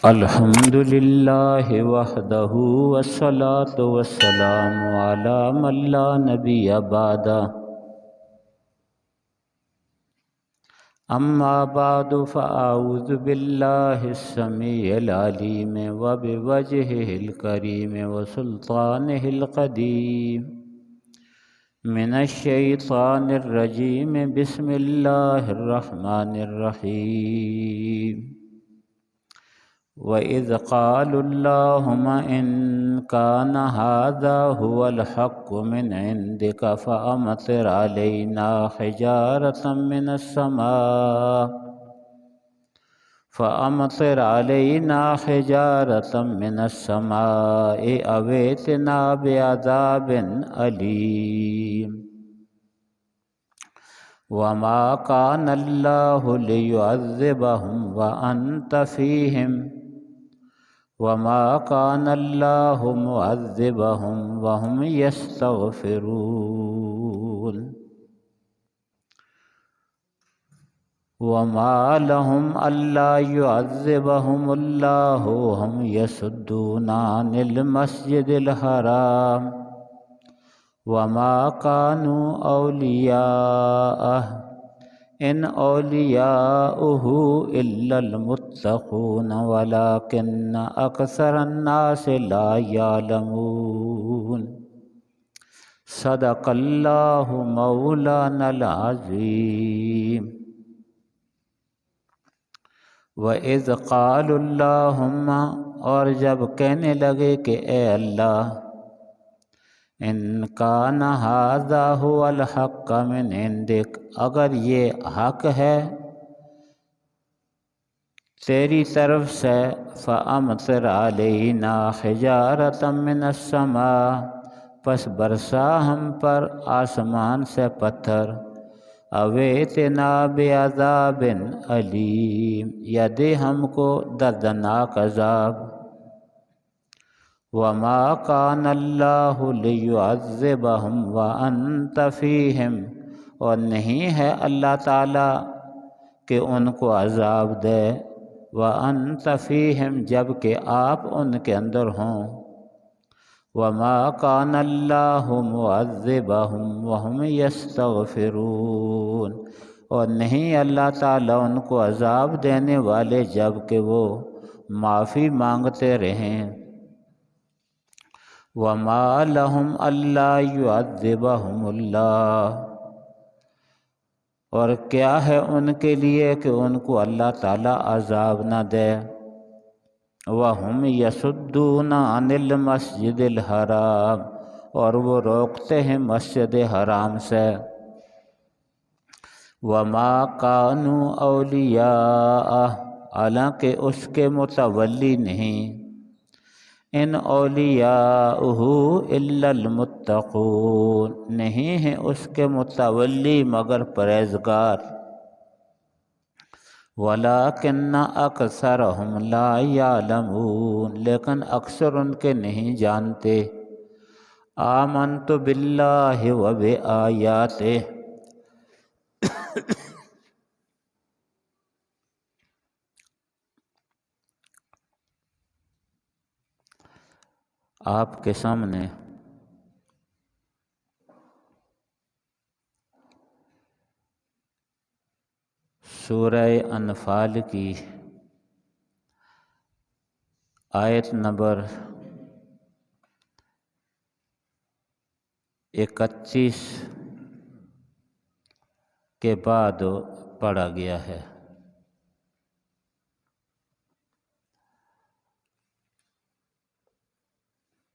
الحمد للہ وحدہ والصلاة والسلام علی من لا نبی بعدہ اما بعد فاعوذ باللہ السمیع العلیم وبوجہہ الکریم وسلطانہ القدیم من الشیطان الرجیم بسم اللہ الرحمن الرحیم وَإِذْ قَالُوا اللَّهُمَّ إِنْ كَانَ هَذَا هُوَ الْحَقُّ مِنْ عِنْدِكَ فَأَمْطِرْ عَلَيْنَا حِجَارَةً مِنَ السَّمَاءِ أَوْ ائْتِنَا بِعَذَابٍ أَلِيمٍ وَمَا كَانَ اللَّهُ لِيُعَذِّبَهُمْ وَأَنْتَ فِيهِمْ وَمَا كَانَ اللَّهُ مُعَذِّبَهُمْ وَهُمْ يَسْتَغْفِرُونَ وَمَا لَهُمْ أَلَّا يُعَذِّبَهُمُ اللَّهُ وَهُمْ يَصُدُّونَ عَنِ الْمَسْجِدِ الْحَرَامِ وَمَا كَانُوا أَوْلِيَاءَهُ إِنْ أَوْلِيَاؤُهُ إِلَّا الْمُتَّقُونَ وَلَكِنَّ أَكْثَرَ النَّاسِ لَا يَعْلَمُونَ صدق اللہ مولانا العظیم۔ وَإِذْ قَالُوا اللَّهُمَّ، اور جب کہنے لگے کہ اے اللہ، ان کان ھذا ھو الحق من عندک، اگر یہ حق ہے تیری طرف سے، فَأَمْطِرْ عَلَيْنَا حِجَارَةً مِنَ السَّمَاءِ، پس برسا ہم پر آسمان سے پتھر، اَوْ ائْتِنَا بِعَذَابٍ أَلِيمٍ، یا دے ہم کو دردناک عذاب۔ وَمَا كَانَ اللَّهُ لِيُعَذِّبَهُمْ وَأَنْتَ فِيهِمْ، اور نہیں ہے اللہ تعالیٰ کہ ان کو عذاب دے، وَأَنْتَ فِيهِمْ، جبکہ آپ ان کے اندر ہوں۔ وَمَا كَانَ اللَّهُ مُعَذِّبَهُمْ وَهُمْ يَسْتَغْفِرُونَ، اور نہیں اللہ تعالیٰ ان کو عذاب دینے والے جبکہ وہ معافی مانگتے رہیں۔ وَمَا لَهُمْ أَلَّا يُعَذِّبَهُمُ اللَّهُ، اور کیا ہے ان کے لیے کہ ان کو اللہ تعالیٰ عذاب نہ دے۔ وَهُمْ يَصُدُّونَ عَنِ الْمَسْجِدِ الْحَرَامِ، اور وہ روکتے ہیں مسجد حرام سے۔ وَمَا كَانُوا أَوْلِيَاءَهُ، حالانکہ اس کے متولی نہیں۔ ان اولیاؤہ الا المتقون، نہیں ہیں اس کے متولی مگر پرہیزگار۔ وَلَكِنَّ أَكْثَرَهُمْ لَا يَعْلَمُونَ، لیکن اکثر ان کے نہیں جانتے۔ آمنت باللہ وبآیاتہ، آپ کے سامنے سورہ انفال کی آیت نمبر 31 کے بعد پڑھا گیا ہے۔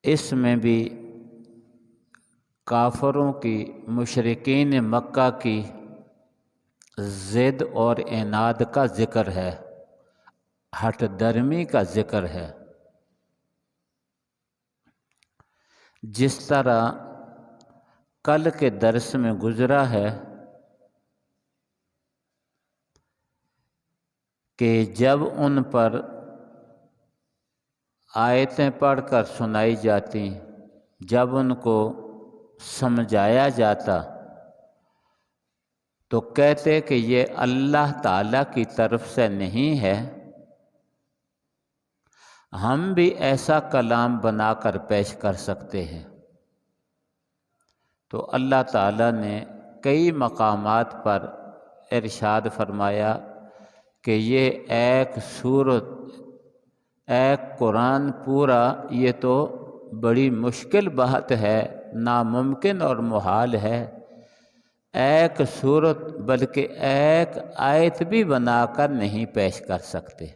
اس میں بھی کافروں کی، مشرکین مکہ کی ضد اور عناد کا ذکر ہے، ہٹ درمی کا ذکر ہے۔ جس طرح کل کے درس میں گزرا ہے کہ جب ان پر آیتیں پڑھ کر سنائی جاتی، جب ان کو سمجھایا جاتا تو کہتے کہ یہ اللہ تعالیٰ کی طرف سے نہیں ہے، ہم بھی ایسا کلام بنا کر پیش کر سکتے ہیں۔ تو اللہ تعالیٰ نے کئی مقامات پر ارشاد فرمایا کہ یہ ایک سورت، ایک قرآن پورا، یہ تو بڑی مشکل بات ہے، ناممکن اور محال ہے۔ ایک سورت بلکہ ایک آیت بھی بنا کر نہیں پیش کر سکتے۔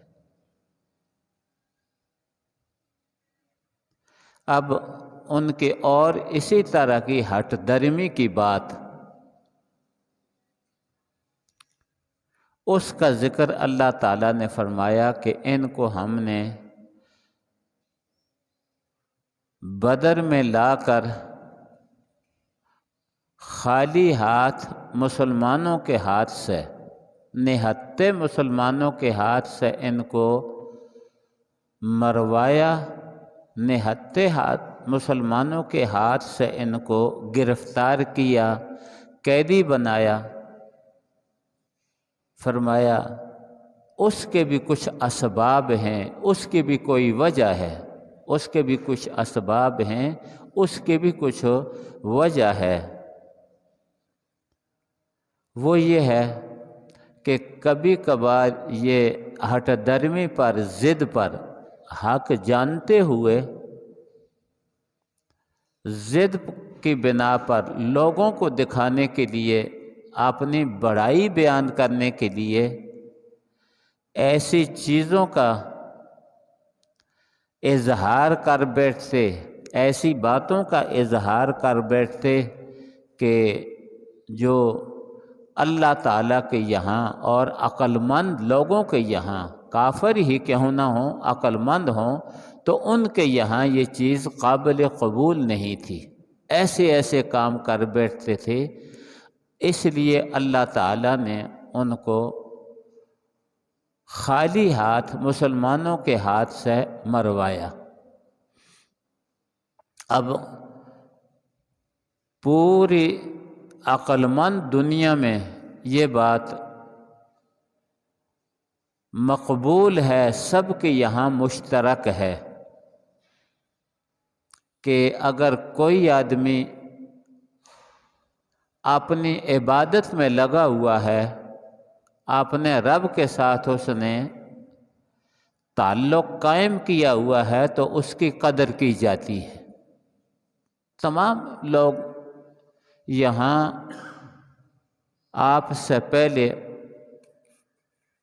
اب ان کے اور اسی طرح کی ہٹ درمی کی بات، اس کا ذکر اللہ تعالیٰ نے فرمایا کہ ان کو ہم نے بدر میں لا کر خالی ہاتھ مسلمانوں کے ہاتھ سے، نہتے مسلمانوں کے ہاتھ سے ان کو مروایا، نہتے ہاتھ مسلمانوں کے ہاتھ سے ان کو گرفتار کیا، قیدی بنایا۔ فرمایا اس کے بھی کچھ اسباب ہیں، اس کی بھی کوئی وجہ ہے، اس کے بھی کچھ اسباب ہیں، اس کی بھی کچھ وجہ ہے۔ وہ یہ ہے کہ کبھی کبھار یہ ہٹ درمی پر، ضد پر، حق جانتے ہوئے ضد کی بنا پر لوگوں کو دکھانے کے لیے، اپنی بڑائی بیان کرنے کے لیے ایسی چیزوں کا اظہار کر بیٹھتے، ایسی باتوں کا اظہار کر بیٹھتے کہ جو اللہ تعالیٰ کے یہاں اور عقل مند لوگوں کے یہاں، کافر ہی کیوں نہ ہوں، عقل مند ہوں، تو ان کے یہاں یہ چیز قابل قبول نہیں تھی۔ ایسے ایسے کام کر بیٹھتے تھے، اس لیے اللہ تعالیٰ نے ان کو خالی ہاتھ مسلمانوں کے ہاتھ سے مروایا۔ اب پوری عقل مند دنیا میں یہ بات مقبول ہے، سب کے یہاں مشترک ہے کہ اگر کوئی آدمی اپنی عبادت میں لگا ہوا ہے، اپنے رب کے ساتھ اس نے تعلق قائم کیا ہوا ہے، تو اس کی قدر کی جاتی ہے۔ تمام لوگ یہاں آپ سے پہلے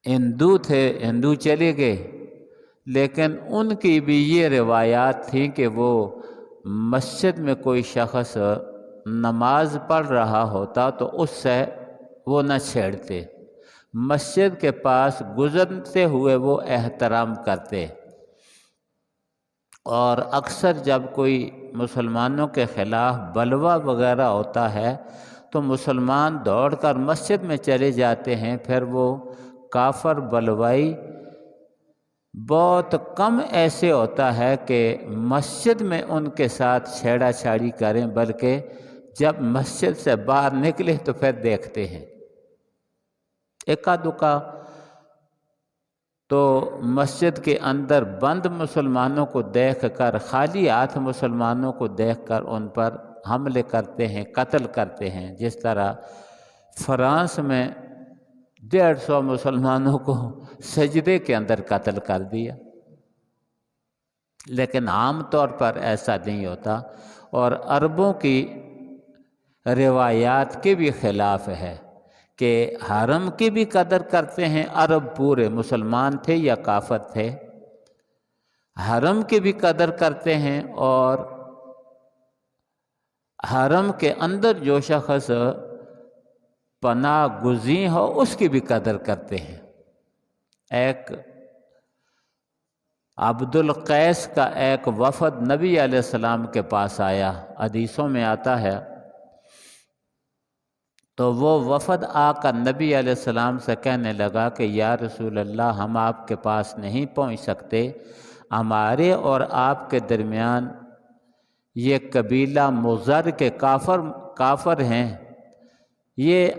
ہندو تھے، ہندو چلے گئے، لیکن ان کی بھی یہ روایات تھیں کہ وہ مسجد میں کوئی شخص نماز پڑھ رہا ہوتا تو اس سے وہ نہ چھیڑتے، مسجد کے پاس گزرتے ہوئے وہ احترام کرتے، اور اکثر جب کوئی مسلمانوں کے خلاف بلوہ وغیرہ ہوتا ہے تو مسلمان دوڑ کر مسجد میں چلے جاتے ہیں، پھر وہ کافر بلوائی بہت کم ایسے ہوتا ہے کہ مسجد میں ان کے ساتھ چھیڑا چھاڑی کریں، بلکہ جب مسجد سے باہر نکلے تو پھر دیکھتے ہیں۔ اکا دکا تو مسجد کے اندر بند مسلمانوں کو دیکھ کر، خالی ہاتھ مسلمانوں کو دیکھ کر ان پر حملے کرتے ہیں، قتل کرتے ہیں۔ جس طرح فرانس میں 150 مسلمانوں کو سجدے کے اندر قتل کر دیا، لیکن عام طور پر ایسا نہیں ہوتا، اور عربوں کی روایات کے بھی خلاف ہے کہ حرم کی بھی قدر کرتے ہیں۔ عرب پورے مسلمان تھے یا کافر تھے، حرم کی بھی قدر کرتے ہیں، اور حرم کے اندر جو شخص پناہ گزین ہو اس کی بھی قدر کرتے ہیں۔ ایک عبد القیس کا ایک وفد نبی علیہ السلام کے پاس آیا، حدیثوں میں آتا ہے، تو وہ وفد آ کر نبی علیہ السلام سے کہنے لگا کہ یا رسول اللہ، ہم آپ کے پاس نہیں پہنچ سکتے، ہمارے اور آپ کے درمیان یہ قبیلہ مضر کے کافر ہیں، یہ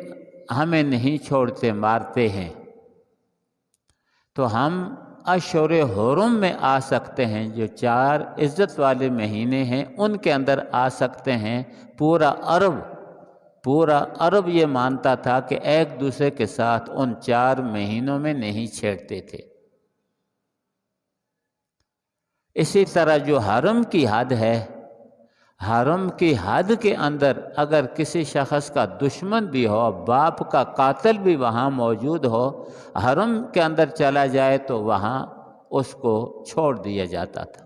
ہمیں نہیں چھوڑتے، مارتے ہیں، تو ہم اشہر حرم میں آ سکتے ہیں، جو 4 عزت والے مہینے ہیں ان کے اندر آ سکتے ہیں۔ پورا عرب یہ مانتا تھا کہ ایک دوسرے کے ساتھ ان 4 مہینوں میں نہیں چھیڑتے تھے۔ اسی طرح جو حرم کی حد ہے، حرم کی حد کے اندر اگر کسی شخص کا دشمن بھی ہو، باپ کا قاتل بھی وہاں موجود ہو، حرم کے اندر چلا جائے تو وہاں اس کو چھوڑ دیا جاتا تھا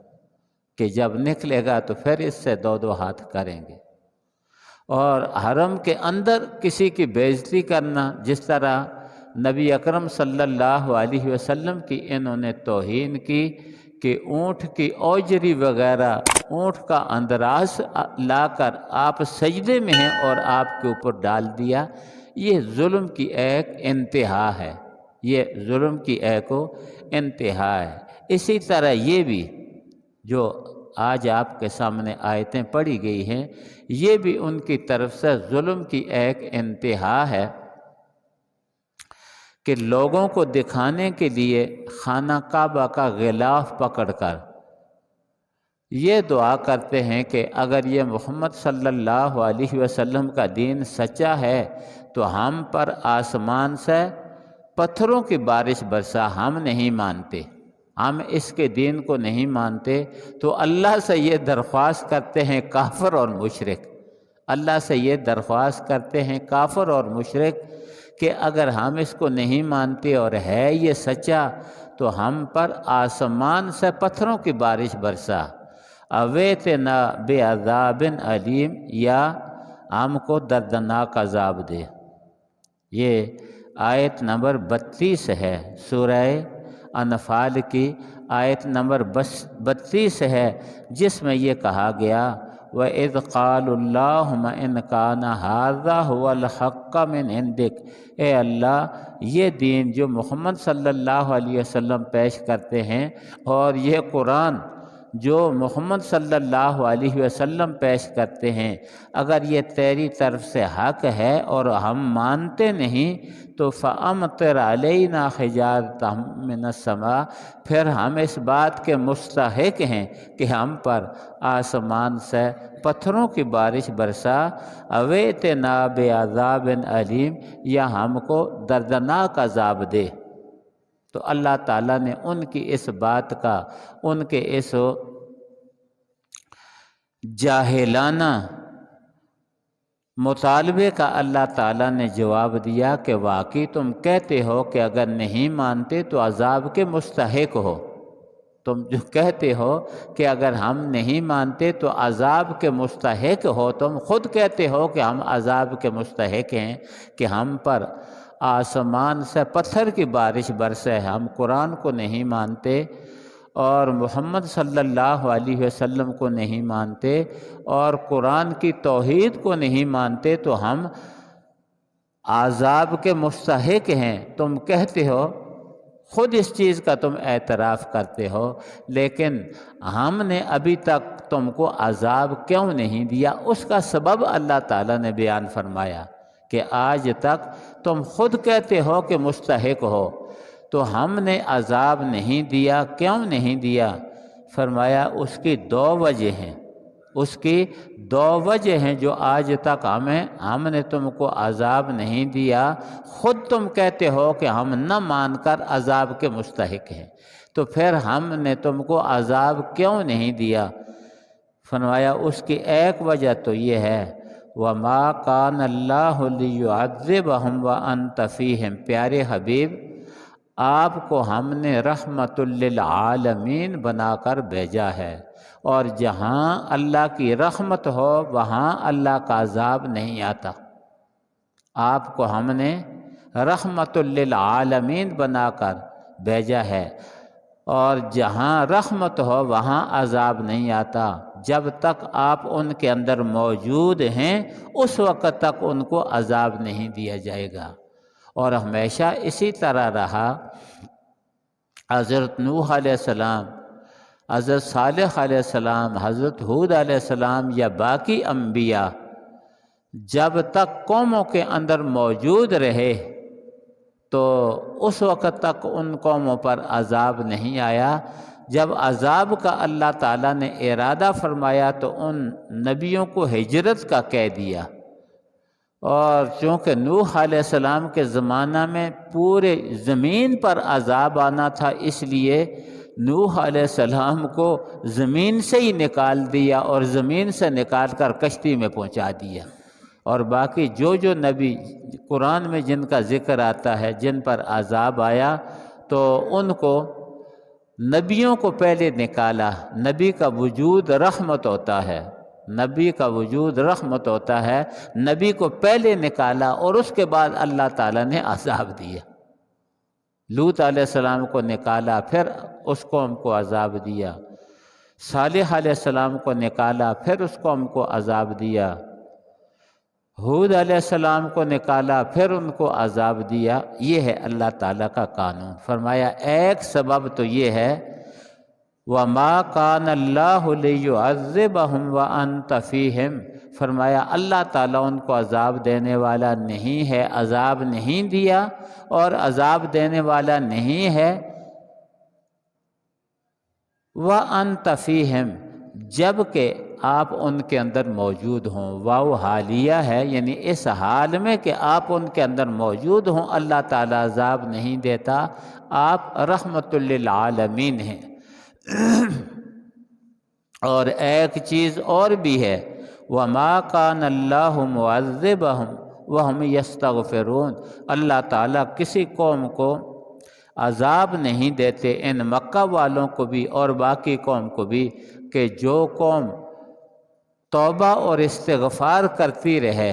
کہ جب نکلے گا تو پھر اس سے 2 ہاتھ کریں گے۔ اور حرم کے اندر کسی کی بے عزتی کرنا، جس طرح نبی اکرم صلی اللہ علیہ وسلم کی انہوں نے توہین کی کہ اونٹ کی اوجری وغیرہ، اونٹ کا اندراز لا کر آپ سجدے میں ہیں اور آپ کے اوپر ڈال دیا، یہ ظلم کی ایک انتہا ہے، یہ ظلم کی ایک انتہا ہے۔ اسی طرح یہ بھی جو آج آپ کے سامنے آیتیں پڑھی گئی ہیں، یہ بھی ان کی طرف سے ظلم کی ایک انتہا ہے کہ لوگوں کو دکھانے کے لیے خانہ کعبہ کا غلاف پکڑ کر یہ دعا کرتے ہیں کہ اگر یہ محمد صلی اللہ علیہ وسلم کا دین سچا ہے تو ہم پر آسمان سے پتھروں کی بارش برسا، ہم نہیں مانتے، ہم اس کے دین کو نہیں مانتے۔ تو اللہ سے یہ درخواست کرتے ہیں کافر اور مشرک، اللہ سے یہ درخواست کرتے ہیں کافر اور مشرک کہ اگر ہم اس کو نہیں مانتے اور ہے یہ سچا تو ہم پر آسمان سے پتھروں کی بارش برسا، اویتنا بعذاب علیم، یا ہم کو دردناک عذاب دے۔ یہ آیت نمبر 32 ہے، سورہ انفال کی آیت نمبر 32 ہے، جس میں یہ کہا گیا وَإِذْ قَالُوا اللَّهُمَّ إِنْ كَانَ هَذَا هُوَ الْحَقَّ مِنْ عِنْدِكَ، اے اللہ یہ دین جو محمد صلی اللہ علیہ وسلم پیش کرتے ہیں اور یہ قرآن جو محمد صلی اللہ علیہ وسلم پیش کرتے ہیں، اگر یہ تیری طرف سے حق ہے اور ہم مانتے نہیں تو فَأَمْطِرْ عَلَيْنَا حِجَارَةً مِّنَ السَّمَاءِ، پھر ہم اس بات کے مستحق ہیں کہ ہم پر آسمان سے پتھروں کی بارش برسا، اویتنا بعذاب علیم، یا ہم کو دردناک عذاب دے۔ تو اللہ تعالیٰ نے ان کی اس بات کا، ان کے اس جاہلانہ مطالبے کا اللہ تعالیٰ نے جواب دیا کہ واقعی تم کہتے ہو کہ اگر نہیں مانتے تو عذاب کے مستحق ہو، تم جو کہتے ہو کہ اگر ہم نہیں مانتے تو عذاب کے مستحق ہو، تم خود کہتے ہو کہ ہم عذاب کے مستحق ہیں کہ ہم پر آسمان سے پتھر کی بارش برسے، ہم قرآن کو نہیں مانتے اور محمد صلی اللہ علیہ وسلم کو نہیں مانتے اور قرآن کی توحید کو نہیں مانتے تو ہم عذاب کے مستحق ہیں۔ تم کہتے ہو، خود اس چیز کا تم اعتراف کرتے ہو، لیکن ہم نے ابھی تک تم کو عذاب کیوں نہیں دیا؟ اس کا سبب اللہ تعالیٰ نے بیان فرمایا کہ آج تک تم خود کہتے ہو کہ مستحق ہو تو ہم نے عذاب نہیں دیا، کیوں نہیں دیا؟ فرمایا اس کی 2 وجہ ہیں، اس کی 2 وجہ ہیں جو آج تک ہم نے تم کو عذاب نہیں دیا، خود تم کہتے ہو کہ ہم نہ مان کر عذاب کے مستحق ہیں، تو پھر ہم نے تم کو عذاب کیوں نہیں دیا؟ فرمایا اس کی ایک وجہ تو یہ ہے وَمَا كَانَ اللَّهُ لِيُعَذِّبَهُمْ وَأَنْتَ فِيهِمْ، پیارے حبیب آپ کو ہم نے رحمت للعالمین بنا کر بھیجا ہے، اور جہاں اللہ کی رحمت ہو وہاں اللہ کا عذاب نہیں آتا۔ آپ کو ہم نے رحمت للعالمین بنا کر بھیجا ہے، اور جہاں رحمت ہو وہاں عذاب نہیں آتا۔ جب تک آپ ان کے اندر موجود ہیں اس وقت تک ان کو عذاب نہیں دیا جائے گا، اور ہمیشہ اسی طرح رہا۔ حضرت نوح علیہ السلام، حضرت صالح علیہ السلام، حضرت ہود علیہ السلام یا باقی انبیاء جب تک قوموں کے اندر موجود رہے تو اس وقت تک ان قوموں پر عذاب نہیں آیا۔ جب عذاب کا اللہ تعالیٰ نے ارادہ فرمایا تو ان نبیوں کو ہجرت کا کہہ دیا، اور چونکہ نوح علیہ السلام کے زمانہ میں پورے زمین پر عذاب آنا تھا، اس لیے نوح علیہ السلام کو زمین سے ہی نکال دیا اور زمین سے نکال کر کشتی میں پہنچا دیا، اور باقی جو نبی قرآن میں جن کا ذکر آتا ہے جن پر عذاب آیا تو ان کو نبیوں کو پہلے نکالا۔ نبی کا وجود رحمت ہوتا ہے، نبی کا وجود رحمت ہوتا ہے، نبی کو پہلے نکالا اور اس کے بعد اللہ تعالیٰ نے عذاب دیا۔ لوط علیہ السلام کو نکالا، پھر اس قوم کو عذاب دیا۔ صالح علیہ السلام کو نکالا، پھر اس قوم کو عذاب دیا۔ ہود علیہ السلام کو نکالا، پھر ان کو عذاب دیا۔ یہ ہے اللہ تعالیٰ کا قانون۔ فرمایا ایک سبب تو یہ ہے وَمَا كَانَ اللَّهُ لِيُعَذِّبَهُمْ وَأَنْتَ فِيهِمْ، فرمایا اللہ تعالیٰ ان کو عذاب دینے والا نہیں ہے، عذاب نہیں دیا اور عذاب دینے والا نہیں ہے وَأَنْتَ فِيهِمْ، جب کہ آپ ان کے اندر موجود ہوں۔ واو حالیہ ہے، یعنی اس حال میں کہ آپ ان کے اندر موجود ہوں اللہ تعالیٰ عذاب نہیں دیتا، آپ رحمت للعالمین ہیں۔ اور ایک چیز اور بھی ہے وَمَا كَانَ اللَّهُ مُعَذِّبَهُمْ وَهُمْ يَسْتَغْفِرُونَ، اللہ تعالیٰ کسی قوم کو عذاب نہیں دیتے، ان مکہ والوں کو بھی اور باقی قوم کو بھی، کہ جو قوم توبہ اور استغفار کرتی رہے،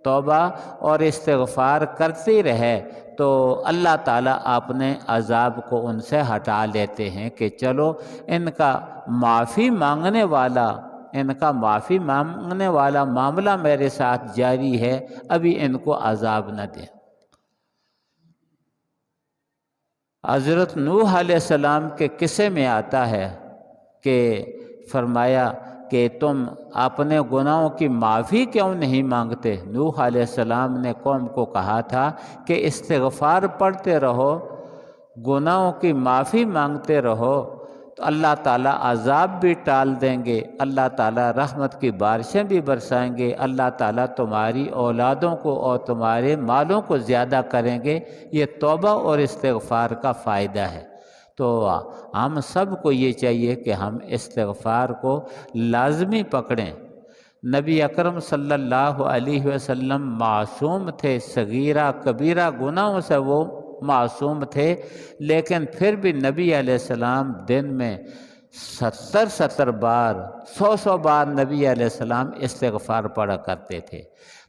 توبہ اور استغفار کرتی رہے تو اللہ تعالیٰ اپنے عذاب کو ان سے ہٹا لیتے ہیں کہ چلو ان کا معافی مانگنے والا معاملہ میرے ساتھ جاری ہے، ابھی ان کو عذاب نہ دیں۔ حضرت نوح علیہ السلام کے قصے میں آتا ہے کہ فرمایا کہ تم اپنے گناہوں کی معافی کیوں نہیں مانگتے؟ نوح علیہ السلام نے قوم کو کہا تھا کہ استغفار پڑھتے رہو، گناہوں کی معافی مانگتے رہو تو اللہ تعالیٰ عذاب بھی ٹال دیں گے، اللہ تعالیٰ رحمت کی بارشیں بھی برسائیں گے، اللہ تعالیٰ تمہاری اولادوں کو اور تمہارے مالوں کو زیادہ کریں گے۔ یہ توبہ اور استغفار کا فائدہ ہے۔ تو ہم سب کو یہ چاہیے کہ ہم استغفار کو لازمی پکڑیں۔ نبی اکرم صلی اللہ علیہ وسلم معصوم تھے، صغیرہ کبیرہ گناہوں سے وہ معصوم تھے، لیکن پھر بھی نبی علیہ السلام دن میں 70 بار 100 بار نبی علیہ السلام استغفار پڑھا کرتے تھے۔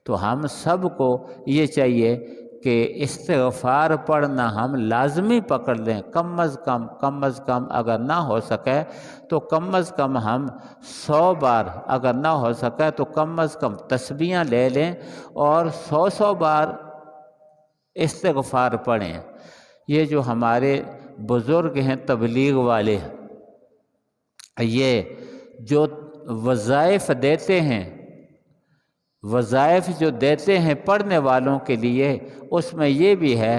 تو ہم سب کو یہ چاہیے کہ استغفار پڑھنا ہم لازمی پکڑ لیں، کم از کم اگر نہ ہو سکے تو کم از کم ہم 100 بار، اگر نہ ہو سکے تو کم از کم تسبیحاں لے لیں اور 100 بار استغفار پڑھیں۔ یہ جو ہمارے بزرگ ہیں تبلیغ والے، یہ جو وظائف دیتے ہیں، وظائف جو دیتے ہیں پڑھنے والوں کے لیے، اس میں یہ بھی ہے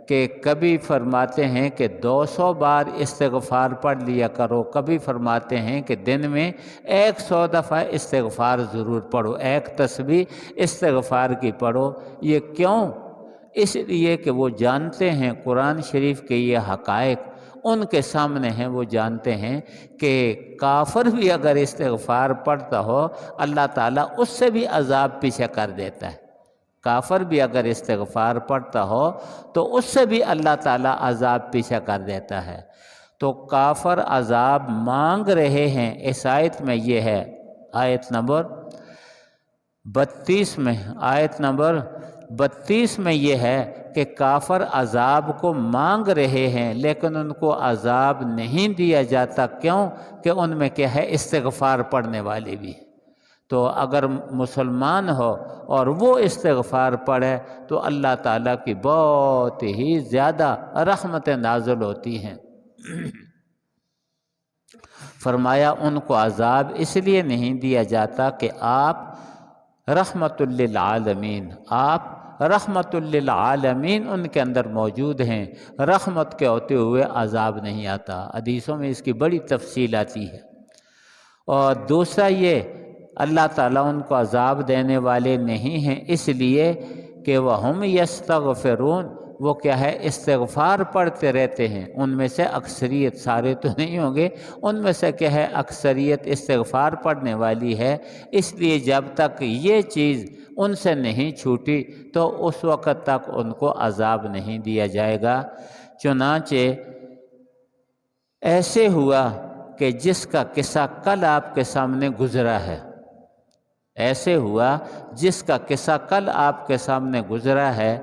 کہ کبھی فرماتے ہیں کہ 200 بار استغفار پڑھ لیا کرو، کبھی فرماتے ہیں کہ دن میں 100 دفعہ استغفار ضرور پڑھو، ایک تسبیح استغفار کی پڑھو۔ یہ کیوں؟ اس لیے کہ وہ جانتے ہیں قرآن شریف کے یہ حقائق ان کے سامنے ہیں، وہ جانتے ہیں کہ کافر بھی اگر استغفار پڑھتا ہو اللہ تعالیٰ اس سے بھی عذاب پیچھے کر دیتا ہے۔ کافر بھی اگر استغفار پڑھتا ہو تو اس سے بھی اللہ تعالیٰ عذاب پیچھے کر دیتا ہے۔ تو کافر عذاب مانگ رہے ہیں، اس آیت میں یہ ہے، آیت نمبر 32 میں، آیت نمبر 32 میں یہ ہے کہ کافر عذاب کو مانگ رہے ہیں لیکن ان کو عذاب نہیں دیا جاتا۔ کیوں؟ کہ ان میں کیا ہے، استغفار پڑھنے والے بھی۔ تو اگر مسلمان ہو اور وہ استغفار پڑھے تو اللہ تعالیٰ کی بہت ہی زیادہ رحمتیں نازل ہوتی ہیں۔ فرمایا ان کو عذاب اس لیے نہیں دیا جاتا کہ آپ رحمت للعالمین، آپ رحمت للعالمین ان کے اندر موجود ہیں، رحمت کے ہوتے ہوئے عذاب نہیں آتا۔ حدیثوں میں اس کی بڑی تفصیل آتی ہے۔ اور دوسرا یہ اللہ تعالیٰ ان کو عذاب دینے والے نہیں ہیں اس لیے کہ وَهُمْ يَسْتَغْفِرُونَ، وہ کیا ہے، استغفار پڑھتے رہتے ہیں۔ ان میں سے اکثریت، سارے تو نہیں ہوں گے، ان میں سے کیا ہے اکثریت استغفار پڑھنے والی ہے، اس لیے جب تک یہ چیز ان سے نہیں چھوٹی تو اس وقت تک ان کو عذاب نہیں دیا جائے گا۔ چنانچہ ایسے ہوا کہ جس کا قصہ کل آپ کے سامنے گزرا ہے، ایسے ہوا جس کا قصہ کل آپ کے سامنے گزرا ہے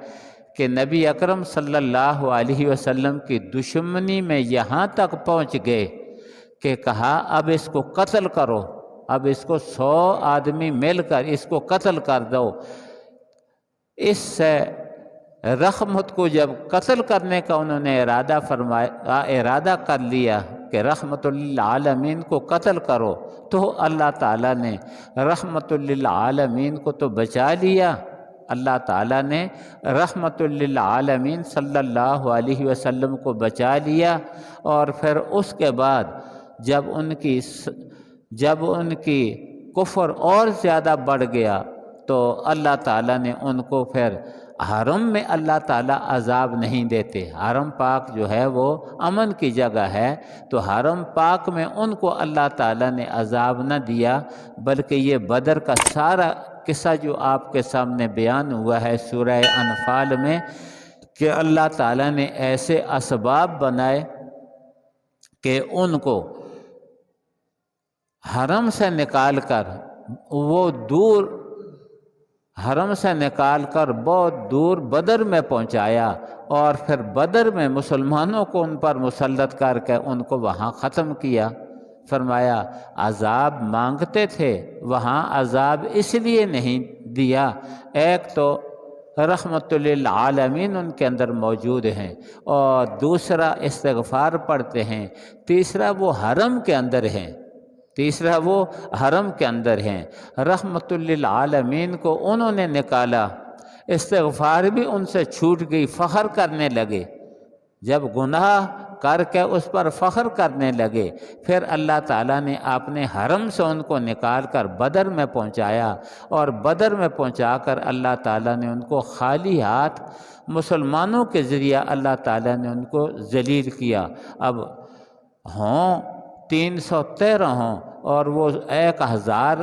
کہ نبی اکرم صلی اللہ علیہ وسلم کی دشمنی میں یہاں تک پہنچ گئے کہ کہا اب اس کو قتل کرو، اب اس کو 100 آدمی مل کر اس کو قتل کر دو۔ اس سے رحمت کو جب قتل کرنے کا انہوں نے ارادہ کر لیا کہ رحمت للعالمین کو قتل کرو، تو اللہ تعالیٰ نے رحمت للعالمین کو تو بچا لیا۔ اللہ تعالیٰ نے رحمت للعالمین صلی اللہ علیہ وسلم کو بچا لیا، اور پھر اس کے بعد جب ان کی کفر اور زیادہ بڑھ گیا تو اللہ تعالیٰ نے ان کو پھر حرم میں اللہ تعالیٰ عذاب نہیں دیتے۔ حرم پاک جو ہے وہ امن کی جگہ ہے، تو حرم پاک میں ان کو اللہ تعالیٰ نے عذاب نہ دیا، بلکہ یہ بدر کا سارا قصہ جو آپ کے سامنے بیان ہوا ہے سورہ انفال میں کہ اللہ تعالیٰ نے ایسے اسباب بنائے کہ ان کو حرم سے نکال کر بہت دور بدر میں پہنچایا، اور پھر بدر میں مسلمانوں کو ان پر مسلط کر کے ان کو وہاں ختم کیا۔ فرمایا عذاب مانگتے تھے، وہاں عذاب اس لیے نہیں دیا، ایک تو رحمت للعالمین ان کے اندر موجود ہیں، اور دوسرا استغفار پڑھتے ہیں، تیسرا وہ حرم کے اندر ہیں، رحمت للعالمین کو انہوں نے نکالا، استغفار بھی ان سے چھوٹ گئی، فخر کرنے لگے، جب گناہ کر کے اس پر فخر کرنے لگے، پھر اللہ تعالیٰ نے اپنے حرم سے ان کو نکال کر بدر میں پہنچایا، اور بدر میں پہنچا کر اللہ تعالیٰ نے ان کو خالی ہاتھ مسلمانوں کے ذریعہ اللہ تعالیٰ نے ان کو ذلیل کیا۔ اب 313 ہوں اور وہ 1000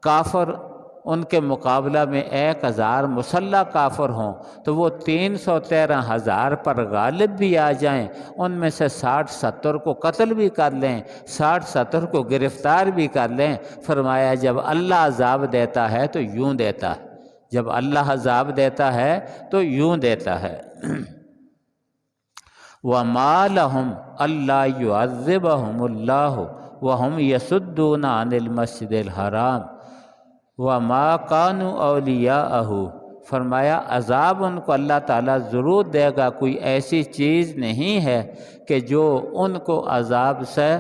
کافر، ان کے مقابلہ میں 1000 مسلح کافر ہوں، تو وہ 313,000 پر غالب بھی آ جائیں، ان میں سے 60-70 کو قتل بھی کر لیں، 60-70 کو گرفتار بھی کر لیں۔ فرمایا جب اللہ عذاب دیتا ہے تو یوں دیتا ہے، جب اللہ عذاب دیتا ہے تو یوں دیتا ہے۔ وَمَا لَهُمْ أَلَّا يُعَذِّبَهُمُ اللَّهُ وَهُمْ يَصُدُّونَ عَنِ الْمَسْجِدِ الْحَرَامِ وَمَا كَانُوا أَوْلِيَاءَهُ۔ فرمایا عذاب ان کو اللہ تعالیٰ ضرور دے گا، کوئی ایسی چیز نہیں ہے کہ جو ان کو عذاب سے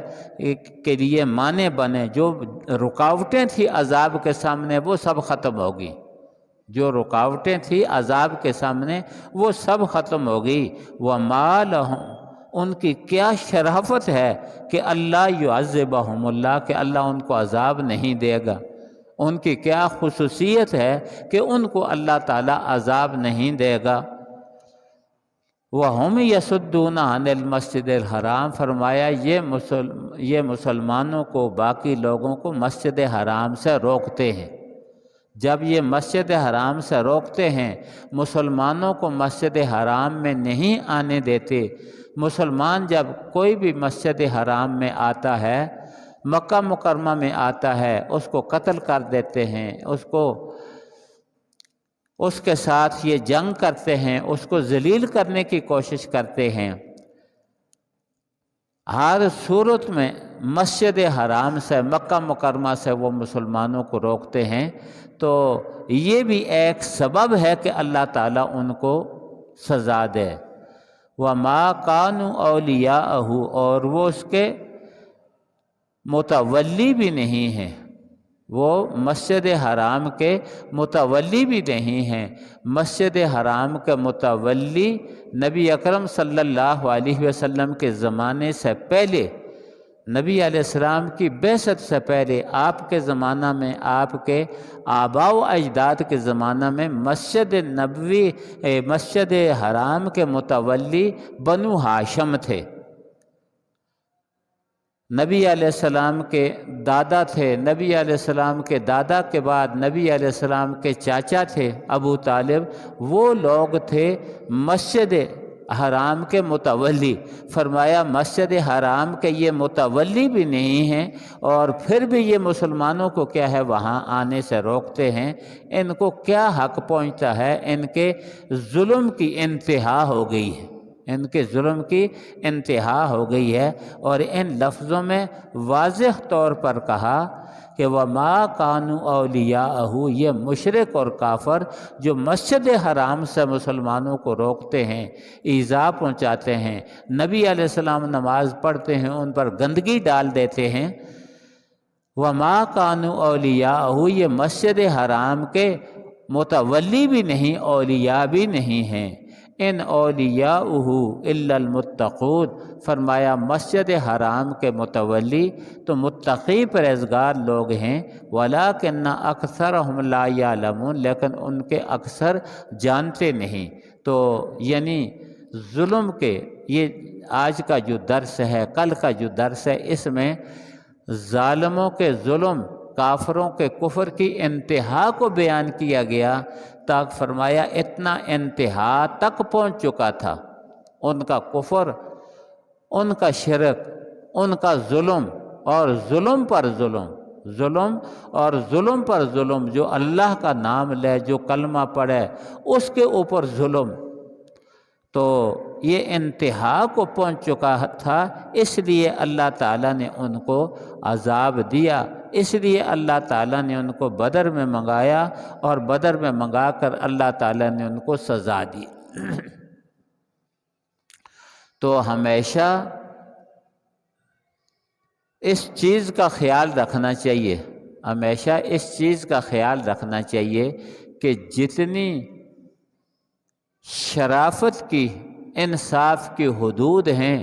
کے لیے مانع بنے، جو رکاوٹیں تھیں عذاب کے سامنے وہ سب ختم ہوگی، جو رکاوٹیں تھیں عذاب کے سامنے وہ سب ختم ہوگی۔ وَمَا لَهُمْ، ان کی کیا شرافت ہے کہ اللہ يُعَذِّبَهُمُ اللہ، کہ اللہ ان کو عذاب نہیں دے گا، ان کی کیا خصوصیت ہے کہ ان کو اللہ تعالیٰ عذاب نہیں دے گا۔ وَهُمْ يَصُدُّونَ عَنِ الْمَسْجِدِ الْحَرَامِ، فرمایا یہ مسلمانوں کو، باقی لوگوں کو مسجد حرام سے روکتے ہیں۔ جب یہ مسجد حرام سے روکتے ہیں، مسلمانوں کو مسجد حرام میں نہیں آنے دیتے، مسلمان جب کوئی بھی مسجد حرام میں آتا ہے، مکہ مکرمہ میں آتا ہے، اس کو قتل کر دیتے ہیں، اس کے ساتھ یہ جنگ کرتے ہیں، اس کو ذلیل کرنے کی کوشش کرتے ہیں۔ ہر صورت میں مسجد حرام سے، مکہ مکرمہ سے وہ مسلمانوں کو روکتے ہیں، تو یہ بھی ایک سبب ہے کہ اللہ تعالیٰ ان کو سزا دے۔ وَمَا كَانُوا أَوْلِيَاءَهُ، اور وہ اس کے متولی بھی نہیں ہیں، وہ مسجد حرام کے متولی بھی نہیں ہیں۔ مسجد حرام کے متولی نبی اکرم صلی اللہ علیہ وسلم کے زمانے سے پہلے، نبی علیہ السلام کی بعثت سے پہلے، آپ کے زمانہ میں، آپ کے آباء و اجداد کے زمانہ میں مسجد نبوی، مسجد حرام کے متولی بنو ہاشم تھے۔ نبی علیہ السلام کے دادا تھے، نبی علیہ السلام کے دادا کے بعد نبی علیہ السلام کے چاچا تھے ابو طالب، وہ لوگ تھے مسجد حرام کے متولی۔ فرمایا مسجد حرام کے یہ متولی بھی نہیں ہیں، اور پھر بھی یہ مسلمانوں کو کیا ہے وہاں آنے سے روکتے ہیں۔ ان کو کیا حق پہنچتا ہے؟ ان کے ظلم کی انتہا ہو گئی ہے، ان کے ظلم کی انتہا ہو گئی ہے۔ اور ان لفظوں میں واضح طور پر کہا کہ وَمَا كَانُوا أَوْلِيَاءَهُ، یہ مشرک اور کافر جو مسجد حرام سے مسلمانوں کو روکتے ہیں، ایذا پہنچاتے ہیں، نبی علیہ السلام نماز پڑھتے ہیں ان پر گندگی ڈال دیتے ہیں، وَمَا كَانُوا أَوْلِيَاءَهُ، یہ مسجد حرام کے متولی بھی نہیں، اولیاء بھی نہیں ہیں۔ ان اولیاؤہ الا المتقون، فرمایا مسجد حرام کے متولی تو متقی پرہیزگار لوگ ہیں، ولیکن اکثرہم لا یعلمون، لیکن ان کے اکثر جانتے نہیں۔ تو یعنی ظلم کے، یہ آج کا جو درس ہے، کل کا جو درس ہے، اس میں ظالموں کے ظلم، کافروں کے کفر کی انتہا کو بیان کیا گیا، تاکہ فرمایا اتنا انتہا تک پہنچ چکا تھا ان کا کفر، ان کا شرک، ان کا ظلم، اور ظلم پر ظلم، ظلم اور ظلم پر ظلم، جو اللہ کا نام لے، جو کلمہ پڑھے، اس کے اوپر ظلم، تو یہ انتہا کو پہنچ چکا تھا۔ اس لیے اللہ تعالیٰ نے ان کو عذاب دیا، اس لیے اللہ تعالیٰ نے ان کو بدر میں منگایا، اور بدر میں منگا کر اللہ تعالیٰ نے ان کو سزا دی۔ تو ہمیشہ اس چیز کا خیال رکھنا چاہیے، ہمیشہ اس چیز کا خیال رکھنا چاہیے کہ جتنی شرافت کی، انصاف کی حدود ہیں،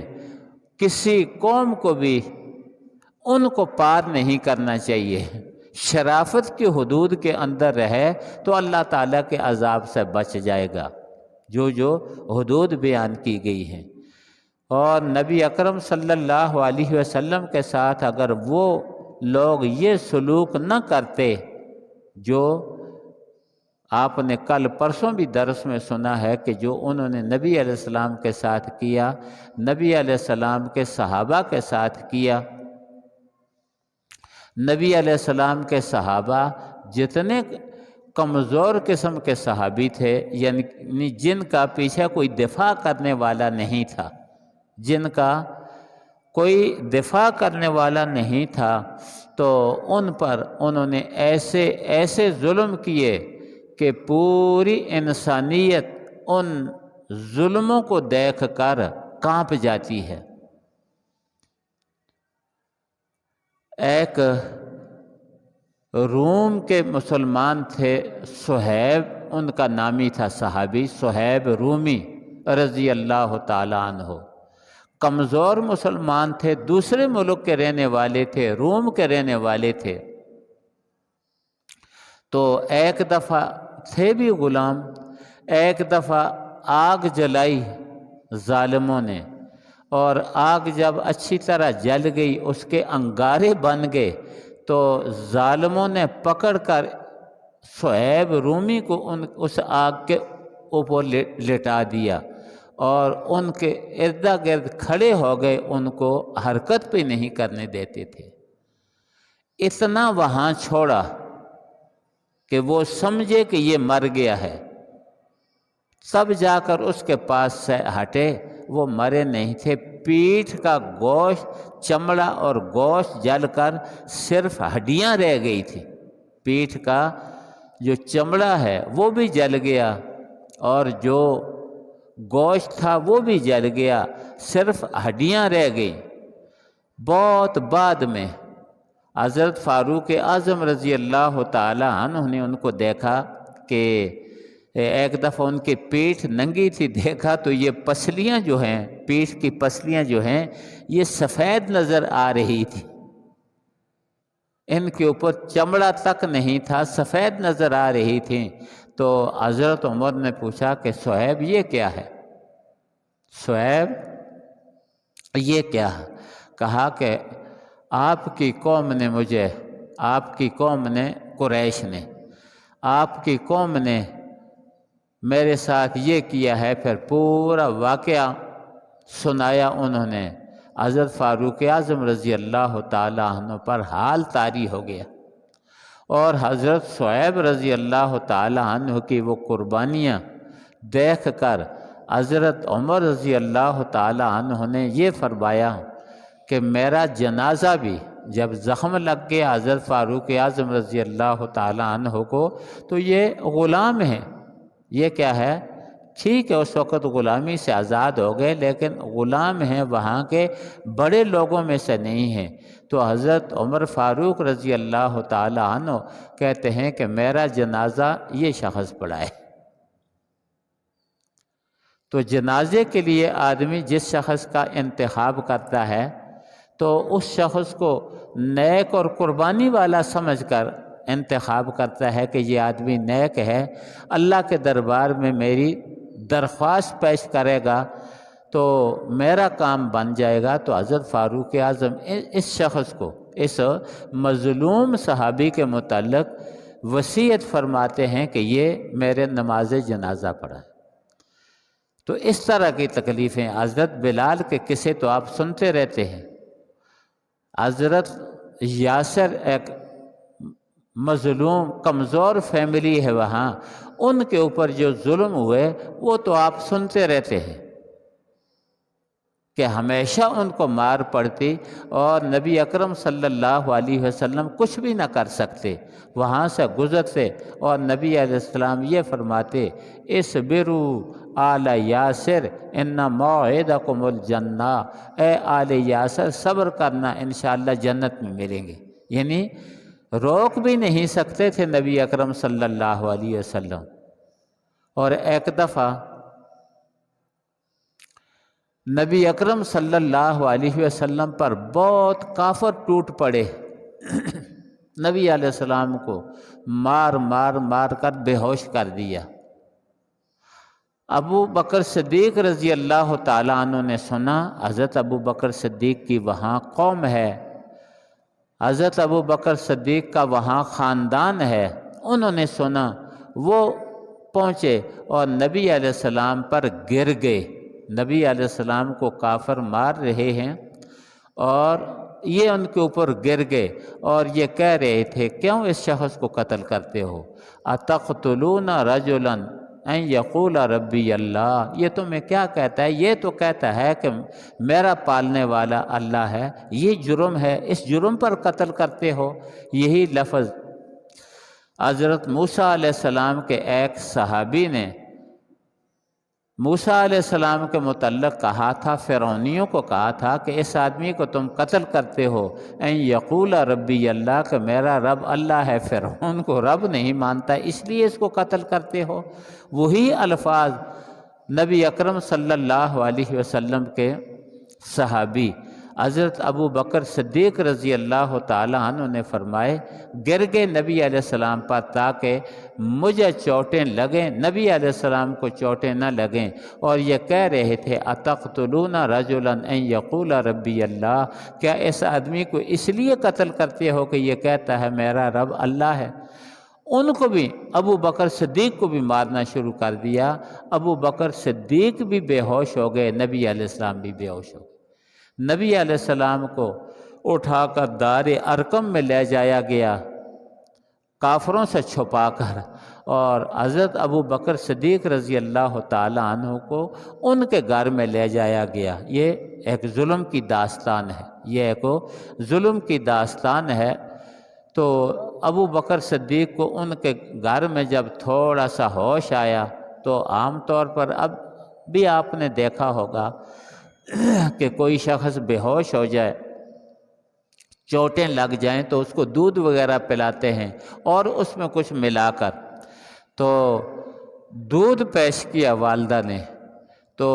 کسی قوم کو بھی ان کو پار نہیں کرنا چاہیے۔ شرافت کی حدود کے اندر رہے تو اللہ تعالیٰ کے عذاب سے بچ جائے گا، جو حدود بیان کی گئی ہیں۔ اور نبی اکرم صلی اللہ علیہ وسلم کے ساتھ اگر وہ لوگ یہ سلوک نہ کرتے جو آپ نے کل پرسوں بھی درس میں سنا ہے کہ جو انہوں نے نبی علیہ السلام کے ساتھ کیا، نبی علیہ السلام کے صحابہ کے ساتھ کیا، نبی علیہ السلام کے صحابہ جتنے کمزور قسم کے صحابی تھے، یعنی جن کا پیچھے کوئی دفاع کرنے والا نہیں تھا، جن کا کوئی دفاع کرنے والا نہیں تھا، تو ان پر انہوں نے ایسے ظلم کیے کہ پوری انسانیت ان ظلموں کو دیکھ کر کانپ جاتی ہے۔ ایک روم کے مسلمان تھے، صہیب ان کا نامی تھا، صحابی صہیب رومی رضی اللہ تعالیٰ عنہ، کمزور مسلمان تھے، دوسرے ملک کے رہنے والے تھے، روم کے رہنے والے تھے۔ تو ایک دفعہ تھے بھی غلام، ایک دفعہ آگ جلائی ظالموں نے، اور آگ جب اچھی طرح جل گئی، اس کے انگارے بن گئے، تو ظالموں نے پکڑ کر صہیب رومی کو اس آگ کے اوپر لٹا دیا، اور ان کے ارد گرد کھڑے ہو گئے، ان کو حرکت پہ نہیں کرنے دیتے تھے۔ اتنا وہاں چھوڑا کہ وہ سمجھے کہ یہ مر گیا ہے، سب جا کر اس کے پاس سے ہٹے، وہ مرے نہیں تھے، پیٹھ کا گوشت، چمڑا اور گوشت جل کر صرف ہڈیاں رہ گئی تھی، پیٹھ کا جو چمڑا ہے وہ بھی جل گیا، اور جو گوشت تھا وہ بھی جل گیا، صرف ہڈیاں رہ گئی۔ بہت بعد میں حضرت فاروق اعظم رضی اللہ تعالی عنہ نے ان کو دیکھا کہ ایک دفعہ ان کی پیٹھ ننگی تھی، دیکھا تو یہ پسلیاں جو ہیں، پیٹھ کی پسلیاں جو ہیں یہ سفید نظر آ رہی تھی، ان کے اوپر چمڑا تک نہیں تھا، سفید نظر آ رہی تھیں۔ تو حضرت عمر نے پوچھا کہ صہیب یہ کیا ہے؟ صہیب یہ کیا ہے؟ کہا کہ آپ کی قوم نے مجھے، آپ کی قوم نے، قریش نے، آپ کی قوم نے میرے ساتھ یہ کیا ہے۔ پھر پورا واقعہ سنایا انہوں نے۔ حضرت فاروق اعظم رضی اللہ تعالی عنہ پر حال طاری ہو گیا، اور حضرت صہیب رضی اللہ تعالی عنہ کی وہ قربانیاں دیکھ کر حضرت عمر رضی اللہ تعالی عنہ نے یہ فرمایا کہ میرا جنازہ بھی جب زخم لگ گیا حضرت فاروق اعظم رضی اللہ تعالی عنہ کو، تو یہ غلام ہیں، یہ کیا ہے؟ ٹھیک ہے اس وقت غلامی سے آزاد ہو گئے، لیکن غلام ہیں، وہاں کے بڑے لوگوں میں سے نہیں ہیں۔ تو حضرت عمر فاروق رضی اللہ تعالی عنہ کہتے ہیں کہ میرا جنازہ یہ شخص پڑھائے۔ تو جنازے کے لیے آدمی جس شخص کا انتخاب کرتا ہے تو اس شخص کو نیک اور قربانی والا سمجھ کر انتخاب کرتا ہے کہ یہ آدمی نیک ہے، اللہ کے دربار میں میری درخواست پیش کرے گا تو میرا کام بن جائے گا۔ تو حضرت فاروق اعظم اس شخص کو، اس مظلوم صحابی کے متعلق وصیت فرماتے ہیں کہ یہ میرے نماز جنازہ پڑھائے۔ تو اس طرح کی تکلیفیں، حضرت بلال کے قصے تو آپ سنتے رہتے ہیں۔ حضرت یاسر ایک مظلوم کمزور فیملی ہے وہاں، ان کے اوپر جو ظلم ہوئے وہ تو آپ سنتے رہتے ہیں کہ ہمیشہ ان کو مار پڑتی، اور نبی اکرم صلی اللہ علیہ وسلم کچھ بھی نہ کر سکتے، وہاں سے گزرتے اور نبی علیہ السلام یہ فرماتے اصبروا آل یاسر ان موعدکم الجنہ، اے آل یاسر صبر کرنا انشاءاللہ جنت میں ملیں گے۔ یعنی روک بھی نہیں سکتے تھے نبی اکرم صلی اللہ علیہ وسلم۔ اور ایک دفعہ نبی اکرم صلی اللہ علیہ وسلم پر بہت کافر ٹوٹ پڑے، نبی علیہ السلام کو مار مار مار کر بے ہوش کر دیا۔ ابو بکر صدیق رضی اللہ تعالیٰ عنہ نے سنا، حضرت ابو بکر صدیق کی وہاں قوم ہے، حضرت ابو بکر صدیق کا وہاں خاندان ہے، انہوں نے سنا، وہ پہنچے اور نبی علیہ السلام پر گر گئے۔ نبی علیہ السلام کو کافر مار رہے ہیں اور یہ ان کے اوپر گر گئے اور یہ کہہ رہے تھے کیوں اس شخص کو قتل کرتے ہو؟ اتقتلون رجلا ان یقول ربی اللہ، یہ تمہیں کیا کہتا ہے؟ یہ تو کہتا ہے کہ میرا پالنے والا اللہ ہے، یہ جرم ہے، اس جرم پر قتل کرتے ہو۔ یہی لفظ حضرت موسیٰ علیہ السلام کے ایک صحابی نے موسیٰ علیہ السلام کے متعلق کہا تھا، فرعونیوں کو کہا تھا کہ اس آدمی کو تم قتل کرتے ہو، ان یقول ربی اللہ، کہ میرا رب اللہ ہے، فرعون کو رب نہیں مانتا اس لیے اس کو قتل کرتے ہو۔ وہی الفاظ نبی اکرم صلی اللہ علیہ وسلم کے صحابی حضرت ابو بکر صدیق رضی اللہ تعالیٰ عنہ نے فرمائے، گر گئے نبی علیہ السلام پر تاکہ مجھے چوٹیں لگیں، نبی علیہ السلام کو چوٹیں نہ لگیں، اور یہ کہہ رہے تھے اتقتلون رجلا ان یقول ربی اللہ، کیا اس آدمی کو اس لیے قتل کرتے ہو کہ یہ کہتا ہے میرا رب اللہ ہے؟ ان کو بھی، ابو بکر صدیق کو بھی مارنا شروع کر دیا۔ ابو بکر صدیق بھی بے ہوش ہو گئے، نبی علیہ السلام بھی بے ہوش ہو گئے۔ نبی علیہ السلام کو اٹھا کر دار ارقم میں لے جایا گیا کافروں سے چھپا کر، اور حضرت ابو بکر صدیق رضی اللہ تعالیٰ عنہ کو ان کے گھر میں لے جایا گیا۔ یہ ایک ظلم کی داستان ہے، یہ ایک ظلم کی داستان ہے۔ تو ابو بکر صدیق کو ان کے گھر میں جب تھوڑا سا ہوش آیا تو عام طور پر اب بھی آپ نے دیکھا ہوگا کہ کوئی شخص بے ہوش ہو جائے چوٹیں لگ جائیں تو اس کو دودھ وغیرہ پلاتے ہیں اور اس میں کچھ ملا کر، تو دودھ پیش کیا والدہ نے، تو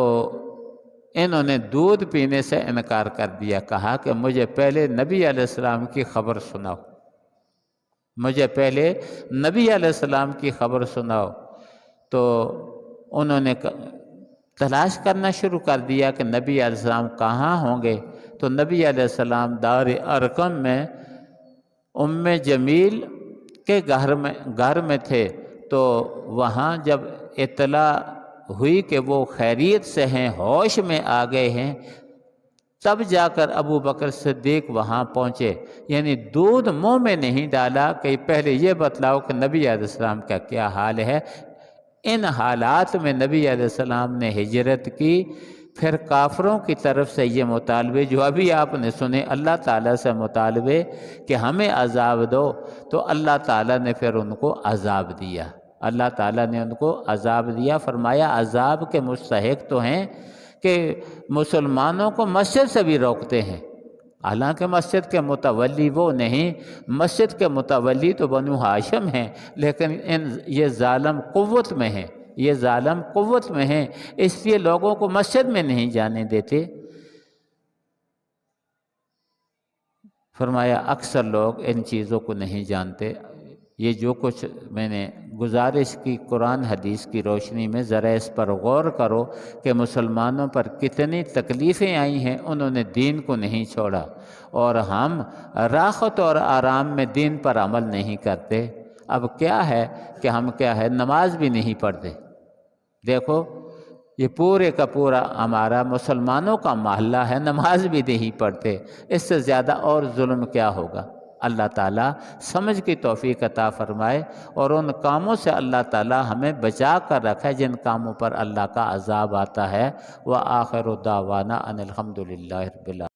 انہوں نے دودھ پینے سے انکار کر دیا، کہا کہ مجھے پہلے نبی علیہ السلام کی خبر سناؤ، مجھے پہلے نبی علیہ السلام کی خبر سناؤ۔ تو انہوں نے تلاش کرنا شروع کر دیا کہ نبی علیہ السلام کہاں ہوں گے، تو نبی علیہ السلام دار ارقم میں ام جمیل کے گھر میں تھے، تو وہاں جب اطلاع ہوئی کہ وہ خیریت سے ہیں، ہوش میں آ گئے ہیں، تب جا کر ابو بکر صدیق وہاں پہنچے، یعنی دودھ منہ میں نہیں ڈالا کہ پہلے یہ بتلاؤ کہ نبی علیہ السلام کا کیا حال ہے۔ ان حالات میں نبی علیہ السلام نے ہجرت کی، پھر کافروں کی طرف سے یہ مطالبے جو ابھی آپ نے سنے، اللہ تعالیٰ سے مطالبے کہ ہمیں عذاب دو، تو اللہ تعالیٰ نے پھر ان کو عذاب دیا، اللہ تعالیٰ نے ان کو عذاب دیا۔ فرمایا عذاب کے مستحق تو ہیں کہ مسلمانوں کو مسجد سے بھی روکتے ہیں، حالانکہ مسجد کے متولی وہ نہیں، مسجد کے متولی تو بنو ہاشم ہیں، لیکن یہ ظالم قوت میں ہیں، یہ ظالم قوت میں ہیں، اس لیے لوگوں کو مسجد میں نہیں جانے دیتے۔ فرمایا اکثر لوگ ان چیزوں کو نہیں جانتے۔ یہ جو کچھ میں نے گزارش کی قرآن حدیث کی روشنی میں، ذرا اس پر غور کرو کہ مسلمانوں پر کتنی تکلیفیں آئی ہیں، انہوں نے دین کو نہیں چھوڑا، اور ہم راحت اور آرام میں دین پر عمل نہیں کرتے۔ اب کیا ہے کہ ہم نماز بھی نہیں پڑھتے۔ دیکھو یہ پورے کا پورا ہمارا مسلمانوں کا محلہ ہے، نماز بھی نہیں پڑھتے، اس سے زیادہ اور ظلم کیا ہوگا۔ اللہ تعالیٰ سمجھ کی توفیق عطا فرمائے، اور ان کاموں سے اللہ تعالیٰ ہمیں بچا کر رکھے جن کاموں پر اللہ کا عذاب آتا ہے۔ وآخر دعوانا ان الحمد للہ رب العالمین۔